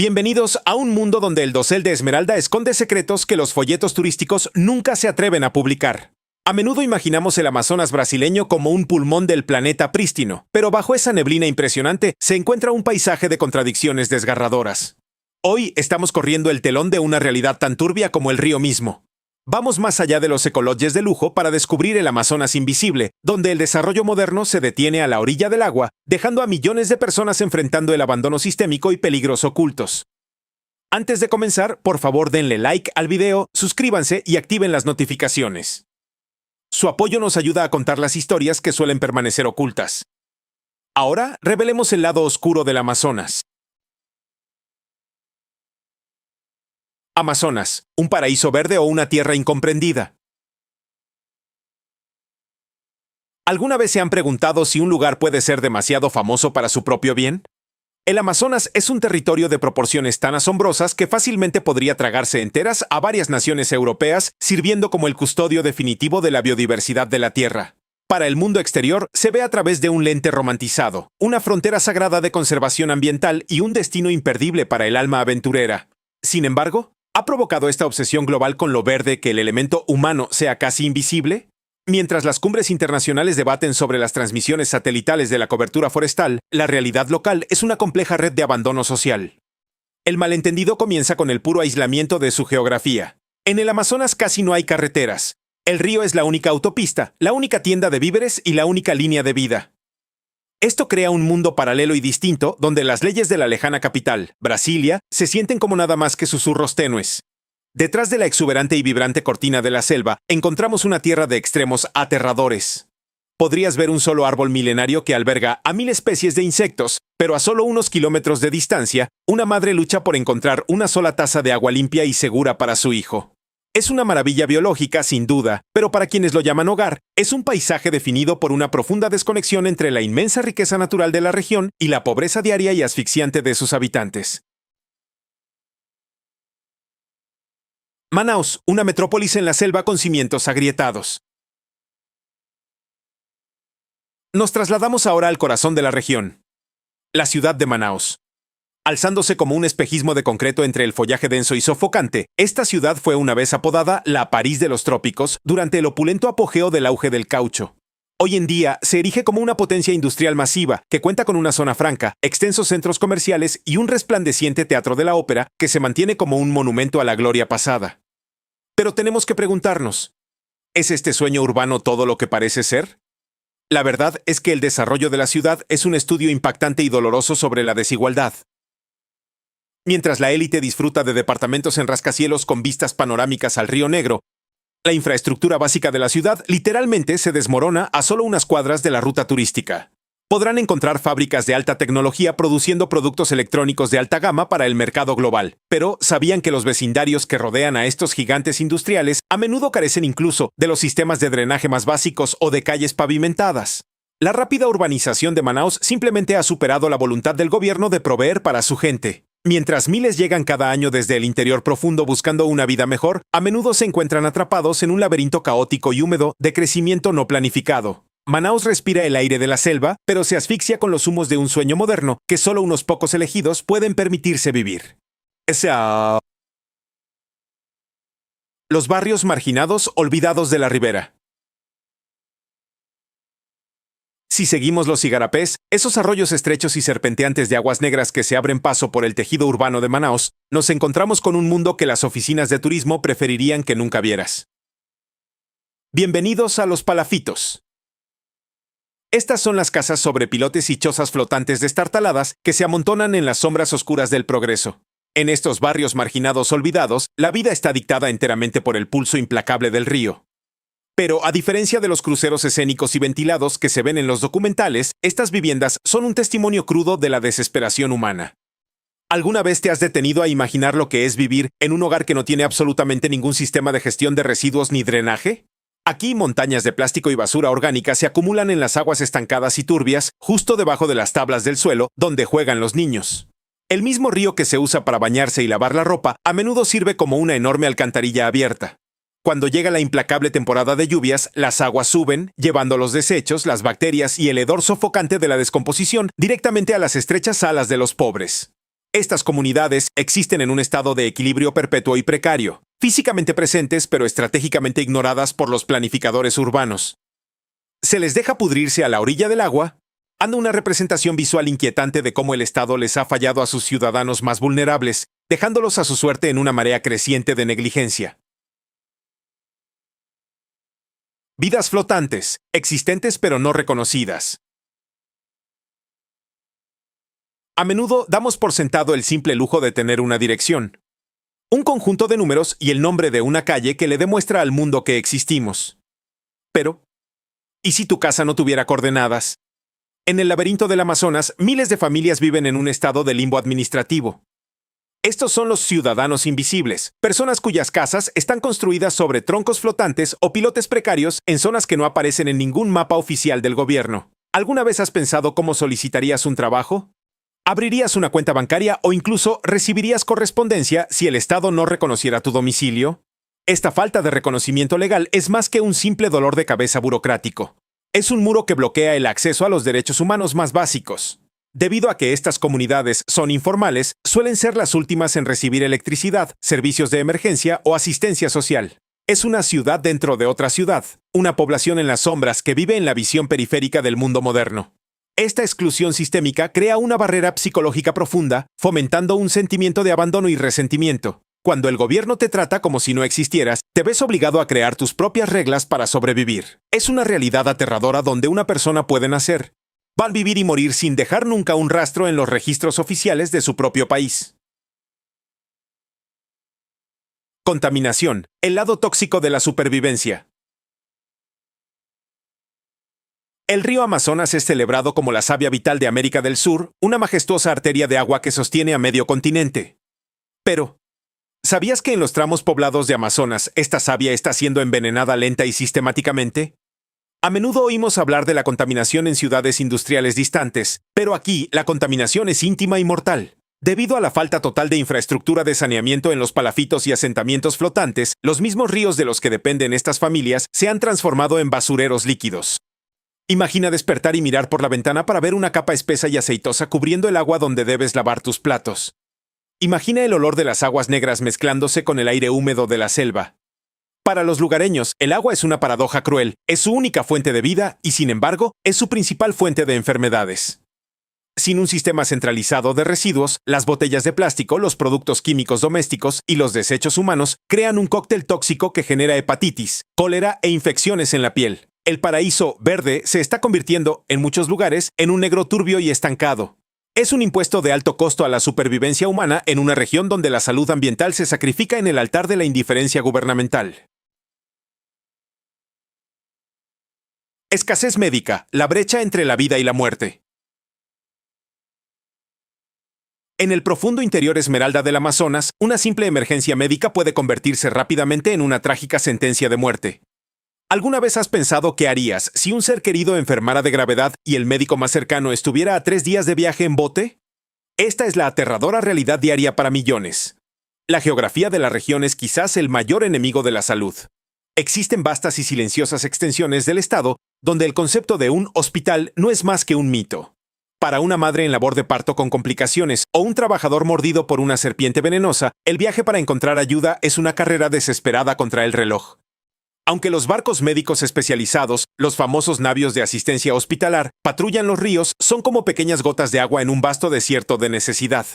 Bienvenidos a un mundo donde el dosel de Esmeralda esconde secretos que los folletos turísticos nunca se atreven a publicar. A menudo imaginamos el Amazonas brasileño como un pulmón del planeta prístino, pero bajo esa neblina impresionante se encuentra un paisaje de contradicciones desgarradoras. Hoy estamos corriendo el telón de una realidad tan turbia como el río mismo. Vamos más allá de los ecolodges de lujo para descubrir el Amazonas invisible, donde el desarrollo moderno se detiene a la orilla del agua, dejando a millones de personas enfrentando el abandono sistémico y peligros ocultos. Antes de comenzar, por favor denle like al video, suscríbanse y activen las notificaciones. Su apoyo nos ayuda a contar las historias que suelen permanecer ocultas. Ahora, revelemos el lado oscuro del Amazonas. Amazonas, ¿un paraíso verde o una tierra incomprendida? ¿Alguna vez se han preguntado si un lugar puede ser demasiado famoso para su propio bien? El Amazonas es un territorio de proporciones tan asombrosas que fácilmente podría tragarse enteras a varias naciones europeas, sirviendo como el custodio definitivo de la biodiversidad de la Tierra. Para el mundo exterior, se ve a través de un lente romantizado, una frontera sagrada de conservación ambiental y un destino imperdible para el alma aventurera. Sin embargo, ¿ha provocado esta obsesión global con lo verde que el elemento humano sea casi invisible? Mientras las cumbres internacionales debaten sobre las transmisiones satelitales de la cobertura forestal, la realidad local es una compleja red de abandono social. El malentendido comienza con el puro aislamiento de su geografía. En el Amazonas casi no hay carreteras. El río es la única autopista, la única tienda de víveres y la única línea de vida. Esto crea un mundo paralelo y distinto donde las leyes de la lejana capital, Brasilia, se sienten como nada más que susurros tenues. Detrás de la exuberante y vibrante cortina de la selva, encontramos una tierra de extremos aterradores. Podrías ver un solo árbol milenario que alberga a 1000 especies de insectos, pero a solo unos kilómetros de distancia, una madre lucha por encontrar una sola taza de agua limpia y segura para su hijo. Es una maravilla biológica, sin duda, pero para quienes lo llaman hogar, es un paisaje definido por una profunda desconexión entre la inmensa riqueza natural de la región y la pobreza diaria y asfixiante de sus habitantes. Manaus, una metrópolis en la selva con cimientos agrietados. Nos trasladamos ahora al corazón de la región. La ciudad de Manaus. Alzándose como un espejismo de concreto entre el follaje denso y sofocante, esta ciudad fue una vez apodada la París de los trópicos durante el opulento apogeo del auge del caucho. Hoy en día se erige como una potencia industrial masiva que cuenta con una zona franca, extensos centros comerciales y un resplandeciente teatro de la ópera que se mantiene como un monumento a la gloria pasada. Pero tenemos que preguntarnos, ¿es este sueño urbano todo lo que parece ser? La verdad es que el desarrollo de la ciudad es un estudio impactante y doloroso sobre la desigualdad. Mientras la élite disfruta de departamentos en rascacielos con vistas panorámicas al Río Negro, la infraestructura básica de la ciudad literalmente se desmorona a solo unas cuadras de la ruta turística. Podrán encontrar fábricas de alta tecnología produciendo productos electrónicos de alta gama para el mercado global, pero ¿sabían que los vecindarios que rodean a estos gigantes industriales a menudo carecen incluso de los sistemas de drenaje más básicos o de calles pavimentadas? La rápida urbanización de Manaus simplemente ha superado la voluntad del gobierno de proveer para su gente. Mientras miles llegan cada año desde el interior profundo buscando una vida mejor, a menudo se encuentran atrapados en un laberinto caótico y húmedo de crecimiento no planificado. Manaus respira el aire de la selva, pero se asfixia con los humos de un sueño moderno que solo unos pocos elegidos pueden permitirse vivir. Los barrios marginados olvidados de la ribera. Si seguimos los igarapés, esos arroyos estrechos y serpenteantes de aguas negras que se abren paso por el tejido urbano de Manaus, nos encontramos con un mundo que las oficinas de turismo preferirían que nunca vieras. Bienvenidos a los palafitos. Estas son las casas sobre pilotes y chozas flotantes destartaladas que se amontonan en las sombras oscuras del progreso. En estos barrios marginados olvidados, la vida está dictada enteramente por el pulso implacable del río. Pero, a diferencia de los cruceros escénicos y ventilados que se ven en los documentales, estas viviendas son un testimonio crudo de la desesperación humana. ¿Alguna vez te has detenido a imaginar lo que es vivir en un hogar que no tiene absolutamente ningún sistema de gestión de residuos ni drenaje? Aquí, montañas de plástico y basura orgánica se acumulan en las aguas estancadas y turbias, justo debajo de las tablas del suelo, donde juegan los niños. El mismo río que se usa para bañarse y lavar la ropa, a menudo sirve como una enorme alcantarilla abierta. Cuando llega la implacable temporada de lluvias, las aguas suben, llevando los desechos, las bacterias y el hedor sofocante de la descomposición directamente a las estrechas salas de los pobres. Estas comunidades existen en un estado de equilibrio perpetuo y precario, físicamente presentes pero estratégicamente ignoradas por los planificadores urbanos. Se les deja pudrirse a la orilla del agua, dando una representación visual inquietante de cómo el Estado les ha fallado a sus ciudadanos más vulnerables, dejándolos a su suerte en una marea creciente de negligencia. Vidas flotantes, existentes pero no reconocidas. A menudo damos por sentado el simple lujo de tener una dirección, un conjunto de números y el nombre de una calle que le demuestra al mundo que existimos. Pero, ¿y si tu casa no tuviera coordenadas? En el laberinto del Amazonas, miles de familias viven en un estado de limbo administrativo. Estos son los ciudadanos invisibles, personas cuyas casas están construidas sobre troncos flotantes o pilotes precarios en zonas que no aparecen en ningún mapa oficial del gobierno. ¿Alguna vez has pensado cómo solicitarías un trabajo? ¿Abrirías una cuenta bancaria o incluso recibirías correspondencia si el Estado no reconociera tu domicilio? Esta falta de reconocimiento legal es más que un simple dolor de cabeza burocrático. Es un muro que bloquea el acceso a los derechos humanos más básicos. Debido a que estas comunidades son informales, suelen ser las últimas en recibir electricidad, servicios de emergencia o asistencia social. Es una ciudad dentro de otra ciudad, una población en las sombras que vive en la visión periférica del mundo moderno. Esta exclusión sistémica crea una barrera psicológica profunda, fomentando un sentimiento de abandono y resentimiento. Cuando el gobierno te trata como si no existieras, te ves obligado a crear tus propias reglas para sobrevivir. Es una realidad aterradora donde una persona puede nacer, van a vivir y morir sin dejar nunca un rastro en los registros oficiales de su propio país. Contaminación, el lado tóxico de la supervivencia. El río Amazonas es celebrado como la savia vital de América del Sur, una majestuosa arteria de agua que sostiene a medio continente. Pero, ¿sabías que en los tramos poblados de Amazonas esta savia está siendo envenenada lenta y sistemáticamente? A menudo oímos hablar de la contaminación en ciudades industriales distantes, pero aquí la contaminación es íntima y mortal. Debido a la falta total de infraestructura de saneamiento en los palafitos y asentamientos flotantes, los mismos ríos de los que dependen estas familias se han transformado en basureros líquidos. Imagina despertar y mirar por la ventana para ver una capa espesa y aceitosa cubriendo el agua donde debes lavar tus platos. Imagina el olor de las aguas negras mezclándose con el aire húmedo de la selva. Para los lugareños, el agua es una paradoja cruel, es su única fuente de vida y, sin embargo, es su principal fuente de enfermedades. Sin un sistema centralizado de residuos, las botellas de plástico, los productos químicos domésticos y los desechos humanos crean un cóctel tóxico que genera hepatitis, cólera e infecciones en la piel. El paraíso verde se está convirtiendo, en muchos lugares, en un negro turbio y estancado. Es un impuesto de alto costo a la supervivencia humana en una región donde la salud ambiental se sacrifica en el altar de la indiferencia gubernamental. Escasez médica, la brecha entre la vida y la muerte. En el profundo interior esmeralda del Amazonas, una simple emergencia médica puede convertirse rápidamente en una trágica sentencia de muerte. ¿Alguna vez has pensado qué harías si un ser querido enfermara de gravedad y el médico más cercano estuviera a 3 días de viaje en bote? Esta es la aterradora realidad diaria para millones. La geografía de la región es quizás el mayor enemigo de la salud. Existen vastas y silenciosas extensiones del estado donde el concepto de un hospital no es más que un mito. Para una madre en labor de parto con complicaciones o un trabajador mordido por una serpiente venenosa, el viaje para encontrar ayuda es una carrera desesperada contra el reloj. Aunque los barcos médicos especializados, los famosos navios de asistencia hospitalar, patrullan los ríos, son como pequeñas gotas de agua en un vasto desierto de necesidad.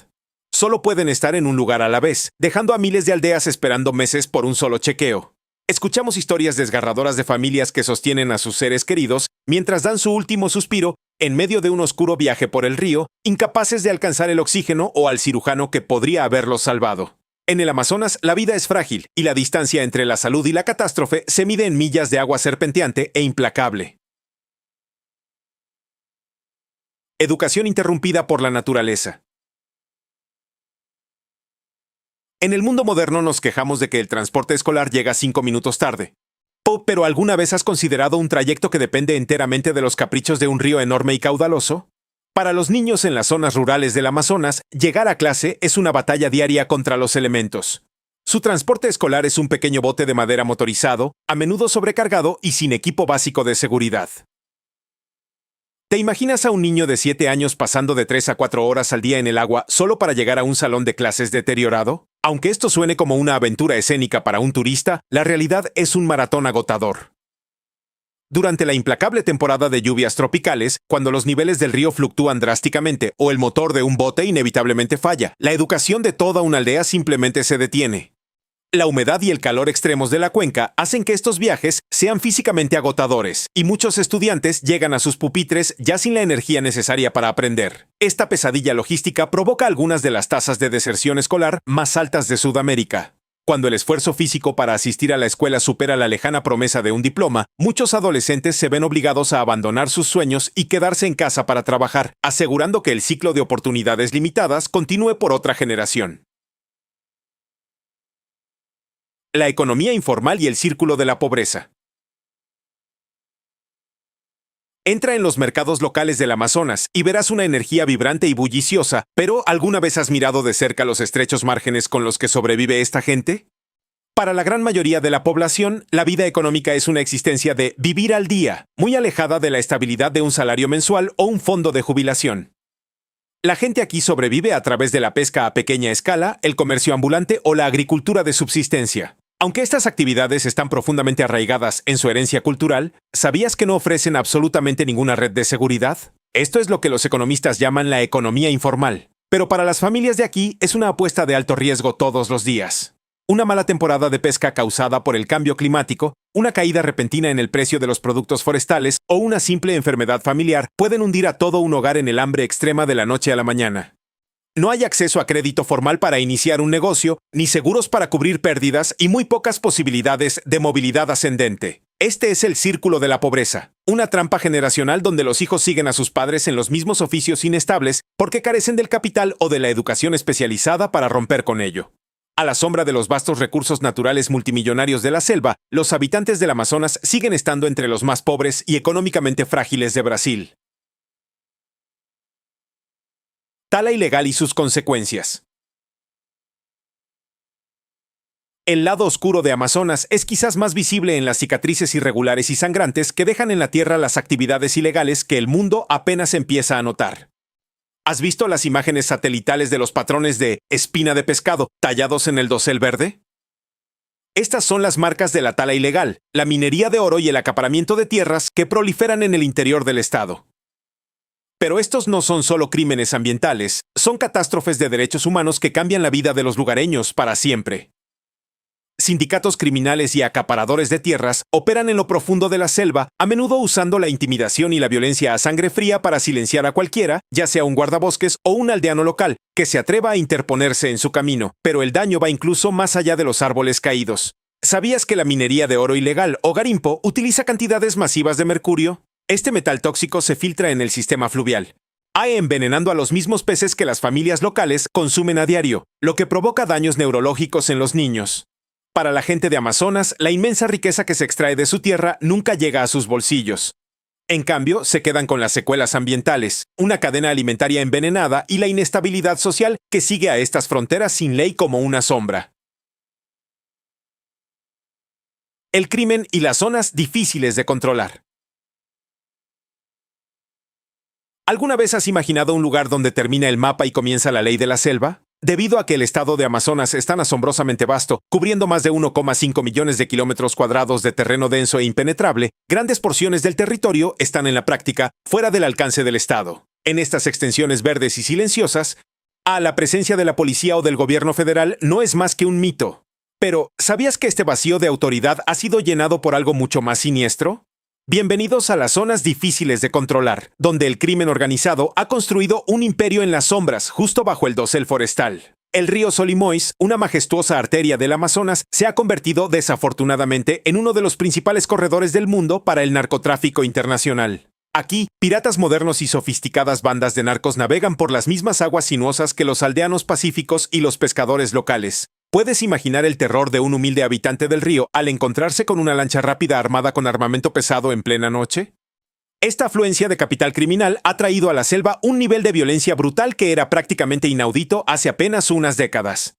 Solo pueden estar en un lugar a la vez, dejando a miles de aldeas esperando meses por un solo chequeo. Escuchamos historias desgarradoras de familias que sostienen a sus seres queridos mientras dan su último suspiro en medio de un oscuro viaje por el río, incapaces de alcanzar el oxígeno o al cirujano que podría haberlos salvado. En el Amazonas, la vida es frágil y la distancia entre la salud y la catástrofe se mide en millas de agua serpenteante e implacable. Educación interrumpida por la naturaleza. En el mundo moderno nos quejamos de que el transporte escolar llega 5 minutos tarde. ¿Pero alguna vez has considerado un trayecto que depende enteramente de los caprichos de un río enorme y caudaloso? Para los niños en las zonas rurales del Amazonas, llegar a clase es una batalla diaria contra los elementos. Su transporte escolar es un pequeño bote de madera motorizado, a menudo sobrecargado y sin equipo básico de seguridad. ¿Te imaginas a un niño de 7 años pasando de 3 a 4 horas al día en el agua solo para llegar a un salón de clases deteriorado? Aunque esto suene como una aventura escénica para un turista, la realidad es un maratón agotador. Durante la implacable temporada de lluvias tropicales, cuando los niveles del río fluctúan drásticamente o el motor de un bote inevitablemente falla, la educación de toda una aldea simplemente se detiene. La humedad y el calor extremos de la cuenca hacen que estos viajes sean físicamente agotadores, y muchos estudiantes llegan a sus pupitres ya sin la energía necesaria para aprender. Esta pesadilla logística provoca algunas de las tasas de deserción escolar más altas de Sudamérica. Cuando el esfuerzo físico para asistir a la escuela supera la lejana promesa de un diploma, muchos adolescentes se ven obligados a abandonar sus sueños y quedarse en casa para trabajar, asegurando que el ciclo de oportunidades limitadas continúe por otra generación. La economía informal y el círculo de la pobreza. Entra en los mercados locales del Amazonas y verás una energía vibrante y bulliciosa, pero ¿alguna vez has mirado de cerca los estrechos márgenes con los que sobrevive esta gente? Para la gran mayoría de la población, la vida económica es una existencia de vivir al día, muy alejada de la estabilidad de un salario mensual o un fondo de jubilación. La gente aquí sobrevive a través de la pesca a pequeña escala, el comercio ambulante o la agricultura de subsistencia. Aunque estas actividades están profundamente arraigadas en su herencia cultural, ¿sabías que no ofrecen absolutamente ninguna red de seguridad? Esto es lo que los economistas llaman la economía informal. Pero para las familias de aquí es una apuesta de alto riesgo todos los días. Una mala temporada de pesca causada por el cambio climático, una caída repentina en el precio de los productos forestales o una simple enfermedad familiar pueden hundir a todo un hogar en el hambre extrema de la noche a la mañana. No hay acceso a crédito formal para iniciar un negocio, ni seguros para cubrir pérdidas y muy pocas posibilidades de movilidad ascendente. Este es el círculo de la pobreza, una trampa generacional donde los hijos siguen a sus padres en los mismos oficios inestables porque carecen del capital o de la educación especializada para romper con ello. A la sombra de los vastos recursos naturales multimillonarios de la selva, los habitantes del Amazonas siguen estando entre los más pobres y económicamente frágiles de Brasil. Tala ilegal y sus consecuencias. El lado oscuro de Amazonas es quizás más visible en las cicatrices irregulares y sangrantes que dejan en la tierra las actividades ilegales que el mundo apenas empieza a notar. ¿Has visto las imágenes satelitales de los patrones de espina de pescado tallados en el dosel verde? Estas son las marcas de la tala ilegal, la minería de oro y el acaparamiento de tierras que proliferan en el interior del estado. Pero estos no son solo crímenes ambientales, son catástrofes de derechos humanos que cambian la vida de los lugareños para siempre. Sindicatos criminales y acaparadores de tierras operan en lo profundo de la selva, a menudo usando la intimidación y la violencia a sangre fría para silenciar a cualquiera, ya sea un guardabosques o un aldeano local, que se atreva a interponerse en su camino, pero el daño va incluso más allá de los árboles caídos. ¿Sabías que la minería de oro ilegal o garimpo utiliza cantidades masivas de mercurio? Este metal tóxico se filtra en el sistema fluvial, envenenando a los mismos peces que las familias locales consumen a diario, lo que provoca daños neurológicos en los niños. Para la gente de Amazonas, la inmensa riqueza que se extrae de su tierra nunca llega a sus bolsillos. En cambio, se quedan con las secuelas ambientales, una cadena alimentaria envenenada y la inestabilidad social que sigue a estas fronteras sin ley como una sombra. El crimen y las zonas difíciles de controlar. ¿Alguna vez has imaginado un lugar donde termina el mapa y comienza la ley de la selva? Debido a que el estado de Amazonas es tan asombrosamente vasto, cubriendo más de 1,5 millones de kilómetros cuadrados de terreno denso e impenetrable, grandes porciones del territorio están en la práctica fuera del alcance del estado. En estas extensiones verdes y silenciosas, la presencia de la policía o del gobierno federal no es más que un mito. Pero, ¿sabías que este vacío de autoridad ha sido llenado por algo mucho más siniestro? Bienvenidos a las zonas difíciles de controlar, donde el crimen organizado ha construido un imperio en las sombras, justo bajo el dosel forestal. El río Solimões, una majestuosa arteria del Amazonas, se ha convertido desafortunadamente en uno de los principales corredores del mundo para el narcotráfico internacional. Aquí, piratas modernos y sofisticadas bandas de narcos navegan por las mismas aguas sinuosas que los aldeanos pacíficos y los pescadores locales. ¿Puedes imaginar el terror de un humilde habitante del río al encontrarse con una lancha rápida armada con armamento pesado en plena noche? Esta afluencia de capital criminal ha traído a la selva un nivel de violencia brutal que era prácticamente inaudito hace apenas unas décadas.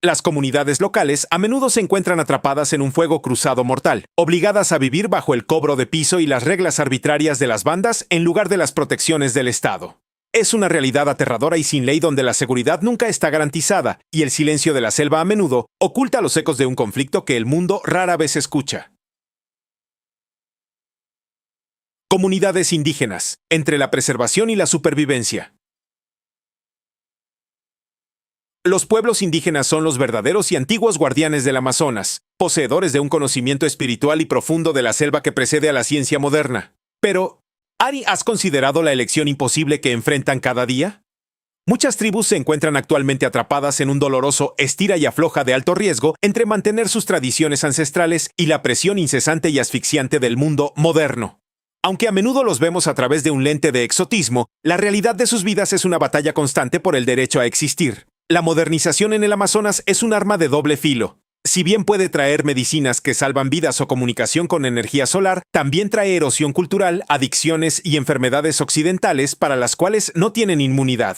Las comunidades locales a menudo se encuentran atrapadas en un fuego cruzado mortal, obligadas a vivir bajo el cobro de piso y las reglas arbitrarias de las bandas en lugar de las protecciones del Estado. Es una realidad aterradora y sin ley donde la seguridad nunca está garantizada, y el silencio de la selva a menudo oculta los ecos de un conflicto que el mundo rara vez escucha. Comunidades indígenas, entre la preservación y la supervivencia. Los pueblos indígenas son los verdaderos y antiguos guardianes del Amazonas, poseedores de un conocimiento espiritual y profundo de la selva que precede a la ciencia moderna. Pero, ¿Ari, has considerado la elección imposible que enfrentan cada día? Muchas tribus se encuentran actualmente atrapadas en un doloroso estira y afloja de alto riesgo entre mantener sus tradiciones ancestrales y la presión incesante y asfixiante del mundo moderno. Aunque a menudo los vemos a través de un lente de exotismo, la realidad de sus vidas es una batalla constante por el derecho a existir. La modernización en el Amazonas es un arma de doble filo. Si bien puede traer medicinas que salvan vidas o comunicación con energía solar, también trae erosión cultural, adicciones y enfermedades occidentales para las cuales no tienen inmunidad.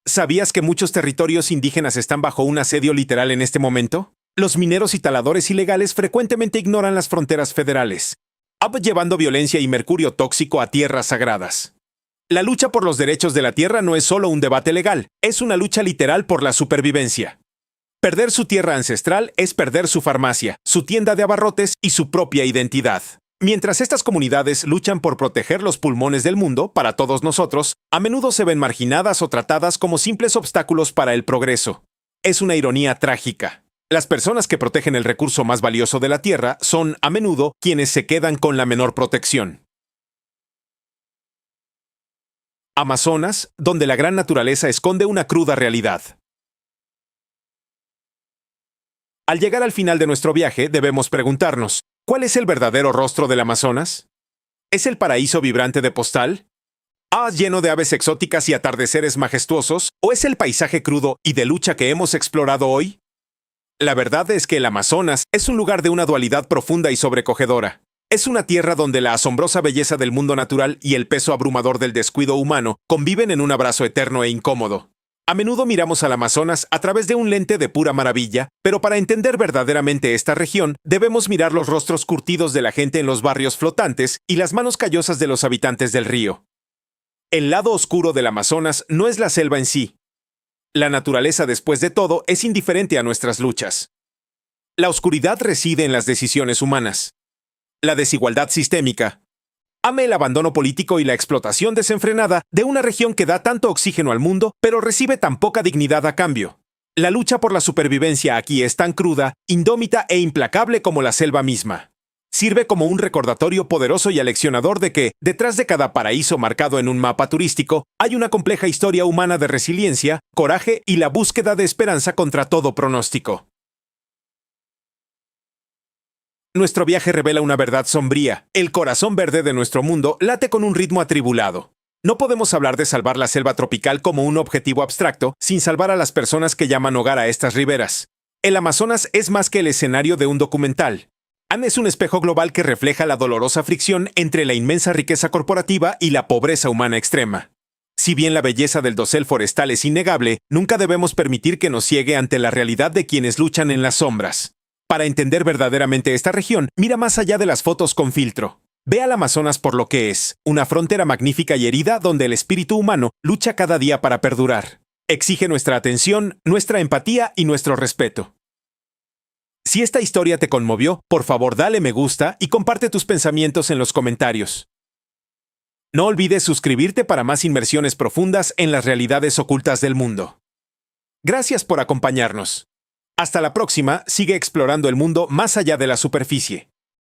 ¿Sabías que muchos territorios indígenas están bajo un asedio literal en este momento? Los mineros y taladores ilegales frecuentemente ignoran las fronteras federales, llevando violencia y mercurio tóxico a tierras sagradas. La lucha por los derechos de la tierra no es solo un debate legal, es una lucha literal por la supervivencia. Perder su tierra ancestral es perder su farmacia, su tienda de abarrotes y su propia identidad. Mientras estas comunidades luchan por proteger los pulmones del mundo para todos nosotros, a menudo se ven marginadas o tratadas como simples obstáculos para el progreso. Es una ironía trágica. Las personas que protegen el recurso más valioso de la tierra son, a menudo, quienes se quedan con la menor protección. Amazonas, donde la gran naturaleza esconde una cruda realidad. Al llegar al final de nuestro viaje, debemos preguntarnos, ¿cuál es el verdadero rostro del Amazonas? ¿Es el paraíso vibrante de postal? ¿Lleno de aves exóticas y atardeceres majestuosos? ¿O es el paisaje crudo y de lucha que hemos explorado hoy? La verdad es que el Amazonas es un lugar de una dualidad profunda y sobrecogedora. Es una tierra donde la asombrosa belleza del mundo natural y el peso abrumador del descuido humano conviven en un abrazo eterno e incómodo. A menudo miramos al Amazonas a través de un lente de pura maravilla, pero para entender verdaderamente esta región, debemos mirar los rostros curtidos de la gente en los barrios flotantes y las manos callosas de los habitantes del río. El lado oscuro del Amazonas no es la selva en sí. La naturaleza, después de todo, es indiferente a nuestras luchas. La oscuridad reside en las decisiones humanas. La desigualdad sistémica. El abandono político y la explotación desenfrenada de una región que da tanto oxígeno al mundo, pero recibe tan poca dignidad a cambio. La lucha por la supervivencia aquí es tan cruda, indómita e implacable como la selva misma. Sirve como un recordatorio poderoso y aleccionador de que, detrás de cada paraíso marcado en un mapa turístico, hay una compleja historia humana de resiliencia, coraje y la búsqueda de esperanza contra todo pronóstico. Nuestro viaje revela una verdad sombría. El corazón verde de nuestro mundo late con un ritmo atribulado. No podemos hablar de salvar la selva tropical como un objetivo abstracto sin salvar a las personas que llaman hogar a estas riberas. El Amazonas es más que el escenario de un documental. Es un espejo global que refleja la dolorosa fricción entre la inmensa riqueza corporativa y la pobreza humana extrema. Si bien la belleza del dosel forestal es innegable, nunca debemos permitir que nos ciegue ante la realidad de quienes luchan en las sombras. Para entender verdaderamente esta región, mira más allá de las fotos con filtro. Ve al Amazonas por lo que es, una frontera magnífica y herida donde el espíritu humano lucha cada día para perdurar. Exige nuestra atención, nuestra empatía y nuestro respeto. Si esta historia te conmovió, por favor dale me gusta y comparte tus pensamientos en los comentarios. No olvides suscribirte para más inmersiones profundas en las realidades ocultas del mundo. Gracias por acompañarnos. Hasta la próxima, sigue explorando el mundo más allá de la superficie.